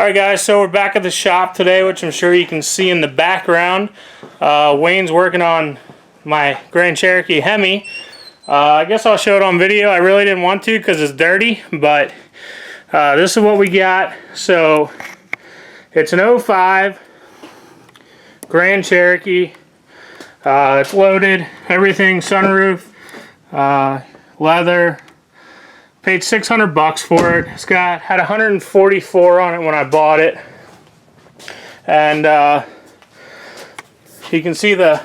Alright guys, so we're back at the shop today, which I'm sure you can see in the background. Wayne's working on my Grand Cherokee Hemi. I guess I'll show it on video. I really didn't want to because it's dirty, but this is what we got. So it's an 05 Grand Cherokee. It's loaded, everything, sunroof, leather. Paid 600 bucks for it. It's had 144 on it when I bought it, and you can see the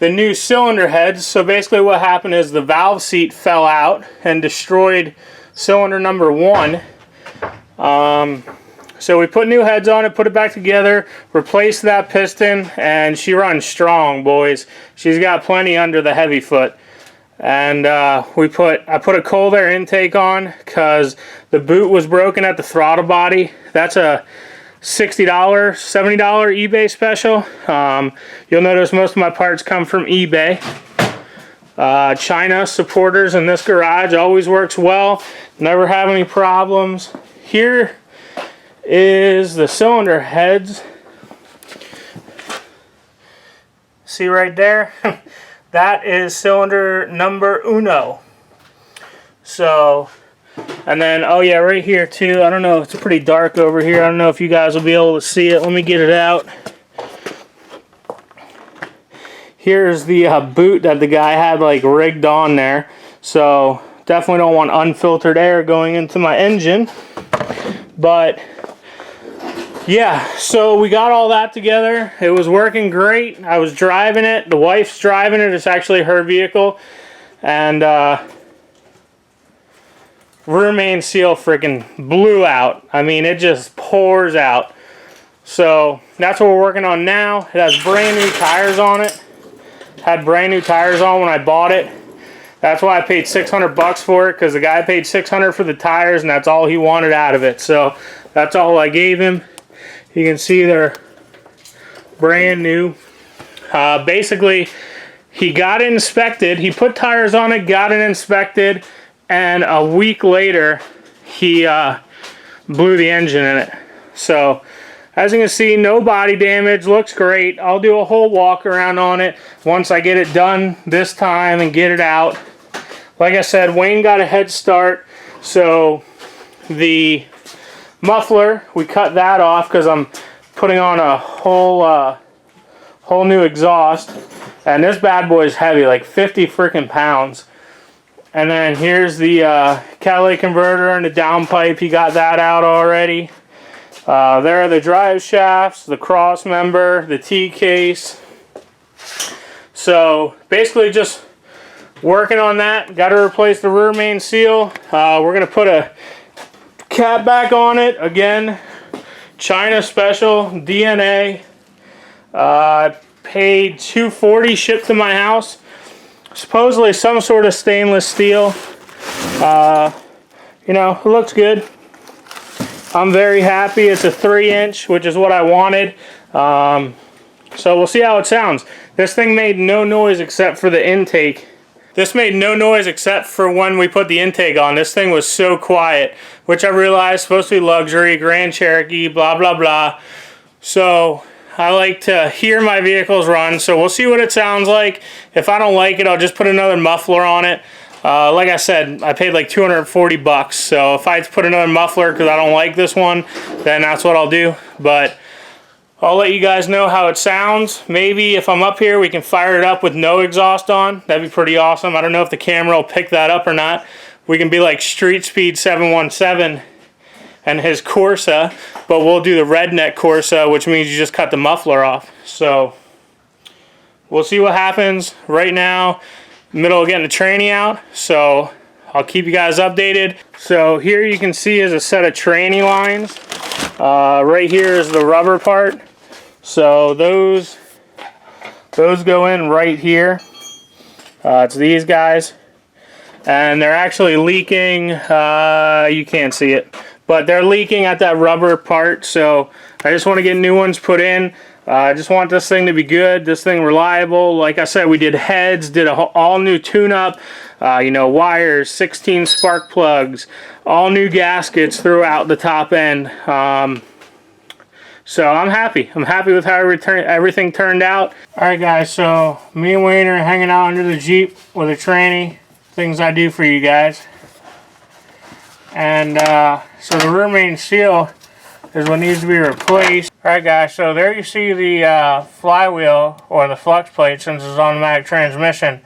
new cylinder heads. So basically what happened is the valve seat fell out and destroyed cylinder number 1. So we put new heads on it, put it back together, replaced that piston, and she runs strong, boys. She's got plenty under the heavy foot. And I put a cold air intake on because the boot was broken at the throttle body. That's a $60, $70 eBay special. You'll notice most of my parts come from eBay. China supporters in this garage always works well. Never have any problems. Here is the cylinder heads. See right there? That is cylinder number 1. So, and then, oh yeah, right here too. I don't know, it's pretty dark over here. I don't know if you guys will be able to see it. Let me get it out. Here's the boot that the guy had like rigged on there. So, definitely don't want unfiltered air going into my engine. But yeah, so we got all that together. It was working great. I was driving it. The wife's driving it. It's actually her vehicle. And rear main seal freaking blew out. I mean, it just pours out. So that's what we're working on now. It has brand new tires on it. Had brand new tires on when I bought it. That's why I paid 600 bucks for it, because the guy paid 600 for the tires, and that's all he wanted out of it. So that's all I gave him. You can see they're brand new. Basically, he got it inspected. He put tires on it, got it inspected, and a week later, he blew the engine in it. So, as you can see, no body damage. Looks great. I'll do a whole walk around on it once I get it done this time and get it out. Like I said, Wayne got a head start, so the muffler, we cut that off because I'm putting on a whole new exhaust, and this bad boy is heavy, like 50 freaking pounds. And then here's the catalytic converter and the downpipe. He got that out already. There are the drive shafts, the cross member, the T-case. So basically just working on that. Got to replace the rear main seal. We're going to put a cap back on it. Again, China special, DNA. Paid $240 shipped to my house. Supposedly some sort of stainless steel. You know, it looks good. I'm very happy. It's a 3-inch, which is what I wanted. So we'll see how it sounds. This thing made no noise except for the intake. This made no noise except for when we put the intake on. This thing was so quiet, which I realized supposed to be luxury, Grand Cherokee, blah, blah, blah. So I like to hear my vehicles run, so we'll see what it sounds like. If I don't like it, I'll just put another muffler on it. Like I said, I paid like 240 bucks, so if I put another muffler because I don't like this one, then that's what I'll do. But I'll let you guys know how it sounds. Maybe if I'm up here, we can fire it up with no exhaust on. That'd be pretty awesome. I don't know if the camera will pick that up or not. We can be like Street Speed 717 and his Corsa, but we'll do the redneck Corsa, which means you just cut the muffler off. So we'll see what happens. Right now, middle of getting the tranny out, so I'll keep you guys updated. So here you can see is a set of tranny lines. Right here is the rubber part. So those go in right here. It's these guys, and they're actually leaking. You can't see it, but they're leaking at that rubber part. So I just want to get new ones put in. I just want this thing to be good, this thing reliable. Like I said, we did heads, did a all new tune-up, you know, wires, 16 spark plugs, all new gaskets throughout the top end. So I'm happy. I'm happy with how everything turned out. All right, guys. So me and Wayne are hanging out under the Jeep with a tranny. Things I do for you guys. And so the rear main seal is what needs to be replaced. All right, guys. So there you see the flywheel or the flex plate, since it's automatic transmission.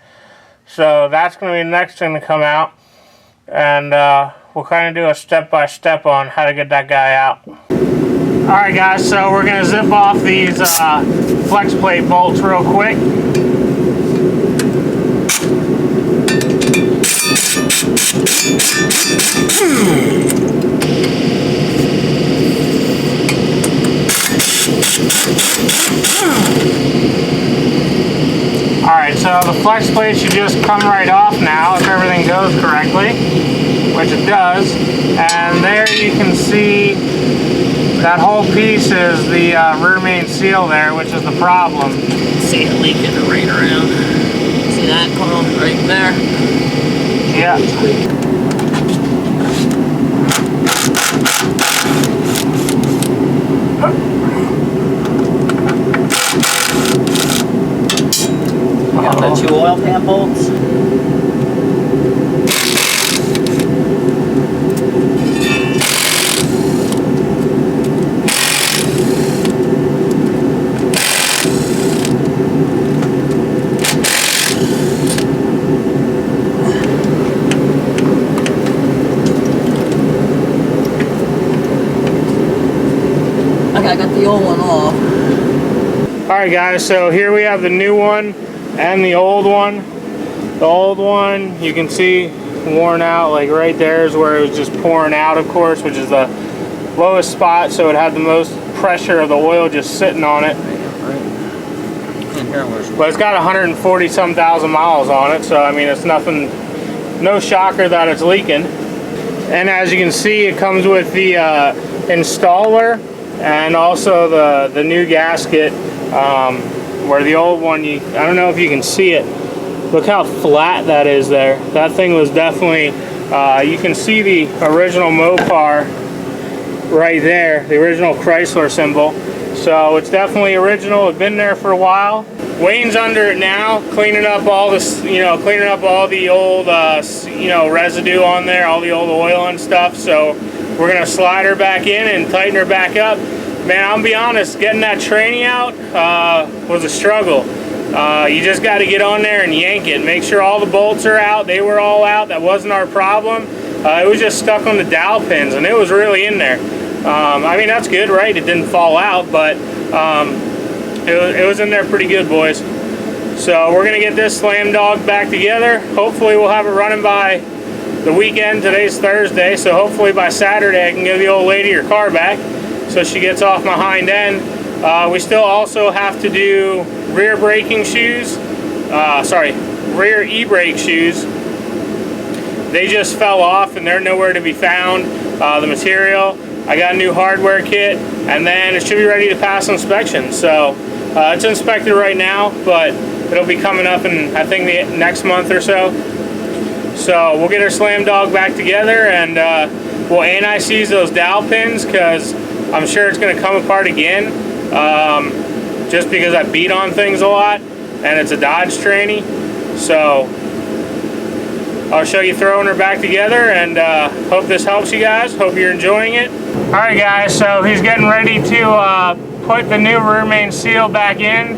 So that's going to be the next thing to come out. And we'll kind of do a step-by-step on how to get that guy out. Alright guys, so we're going to zip off these flex plate bolts real quick. Alright, so the flex plate should just come right off now if everything goes correctly, which it does. And there you can see that whole piece is the rear main seal there, which is the problem. See it leaking right around. See that, Carl? Right there? Yeah. You got the 2 oil pan bolts. I got the old one off. Alright guys, so here we have the new one and the old one. The old one, you can see worn out, like right there is where it was just pouring out, of course, which is the lowest spot, so it had the most pressure of the oil just sitting on it. But it's got 140 some thousand miles on it, so I mean it's nothing, no shocker that it's leaking. And as you can see, it comes with the installer and also the new gasket, where the old one, I don't know if you can see it. Look how flat that is there. That thing was definitely, you can see the original Mopar right there, the original Chrysler symbol. So it's definitely original. It's been there for a while. Wayne's under it now, cleaning up all this, cleaning up all the old, residue on there, all the old oil and stuff. So we're gonna slide her back in and tighten her back up. Man, I'll be honest, getting that tranny out was a struggle. You just got to get on there and yank it. Make sure all the bolts are out. They were all out. That wasn't our problem. It was just stuck on the dowel pins, and it was really in there. I mean, that's good, right? It didn't fall out, but it was in there pretty good, boys. So we're going to get this slam dog back together. Hopefully we'll have it running by the weekend. Today's Thursday, so hopefully by Saturday I can give the old lady her car back so she gets off my hind end. We still also have to do rear braking shoes, rear e-brake shoes. They just fell off and they're nowhere to be found. The material, I got a new hardware kit, and then it should be ready to pass inspection. So it's inspected right now, but it'll be coming up in, I think, the next month or so. So we'll get our slam dog back together, and we'll anti-seize those dowel pins, because I'm sure it's going to come apart again, just because I beat on things a lot, and it's a Dodge tranny. So I'll show you throwing her back together, and hope this helps you guys. Hope you're enjoying it. Alright guys, so he's getting ready to put the new rear main seal back in.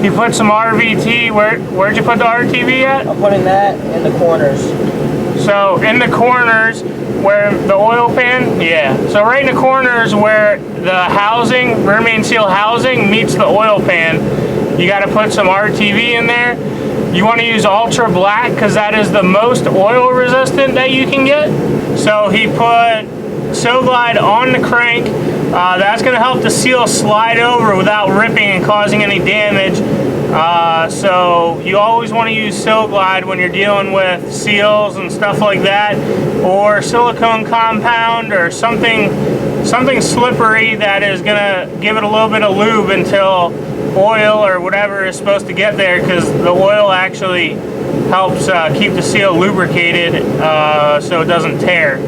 He put some RVT. Where'd you put the RTV at? I'm putting that in the corners. So in the corners where the oil pan, yeah. So right in the corners where the housing, rear main seal housing meets the oil pan, you got to put some RTV in there. You want to use ultra black because that is the most oil resistant that you can get. So he put Glide on the crank. That's going to help the seal slide over without ripping and causing any damage. So you always want to use Glide when you're dealing with seals and stuff like that, or silicone compound or something slippery that is going to give it a little bit of lube until oil or whatever is supposed to get there, because the oil actually helps keep the seal lubricated so it doesn't tear.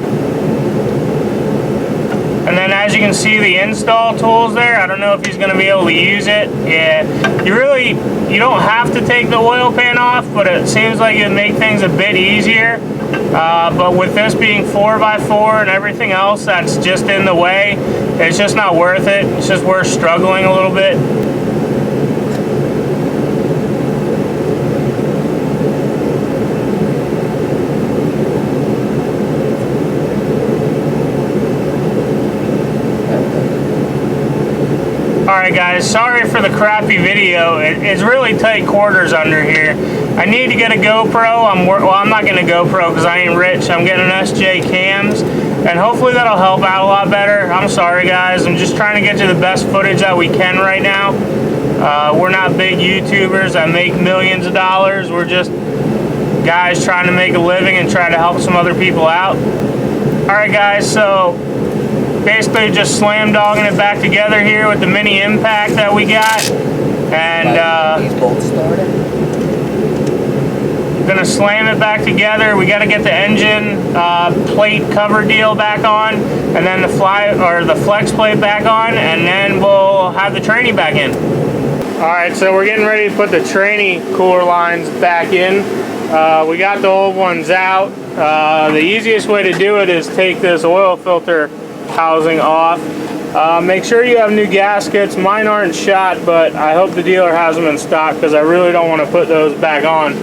And then as you can see the install tools there, I don't know if he's going to be able to use it. Yeah, you don't have to take the oil pan off, but it seems like it'd make things a bit easier. But with this being 4x4 and everything else that's just in the way, it's just not worth it. It's just worth struggling a little bit. Alright guys, sorry for the crappy video. It's really tight quarters under here. I need to get a GoPro. I'm not getting a GoPro because I ain't rich. I'm getting an SJ cams, and hopefully that'll help out a lot better. I'm sorry guys, I'm just trying to get you the best footage that we can right now. We're not big YouTubers that make millions of dollars. We're just guys trying to make a living and try to help some other people out. Alright guys, so basically just slam dogging it back together here with the mini impact that we got. And these bolts started. Gonna slam it back together. We got to get the engine plate cover deal back on, and then the flex plate back on, and then we'll have the tranny back in. All right, so we're getting ready to put the tranny cooler lines back in. We got the old ones out. The easiest way to do it is take this oil filter housing off. Make sure you have new gaskets. Mine aren't shot, but I hope the dealer has them in stock because I really don't want to put those back on.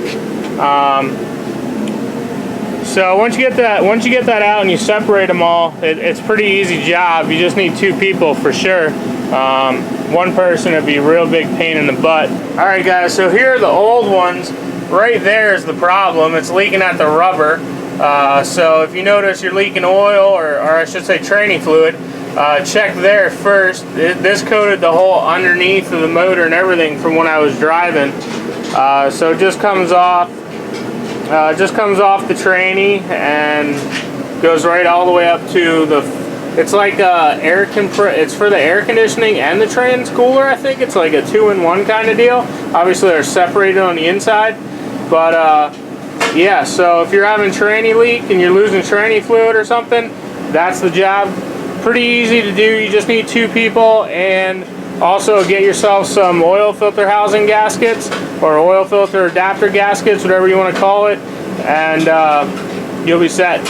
So once you get that out and you separate them all, it's a pretty easy job. You just need 2 people for sure. One person would be a real big pain in the butt. All right guys, so here are the old ones. Right there is the problem. It's leaking at the rubber. So if you notice you're leaking oil, or I should say tranny fluid, check there first. This coated the whole underneath of the motor and everything from when I was driving. So it just comes off the tranny and goes right all the way up to the, it's like it's for the air conditioning and the trans cooler. I think it's like a 2-in-1 kind of deal. Obviously they're separated on the inside, but yeah, so if you're having tranny leak and you're losing tranny fluid or something, that's the job. Pretty easy to do. You just need 2 people, and also get yourself some oil filter housing gaskets or oil filter adapter gaskets, whatever you want to call it, and you'll be set.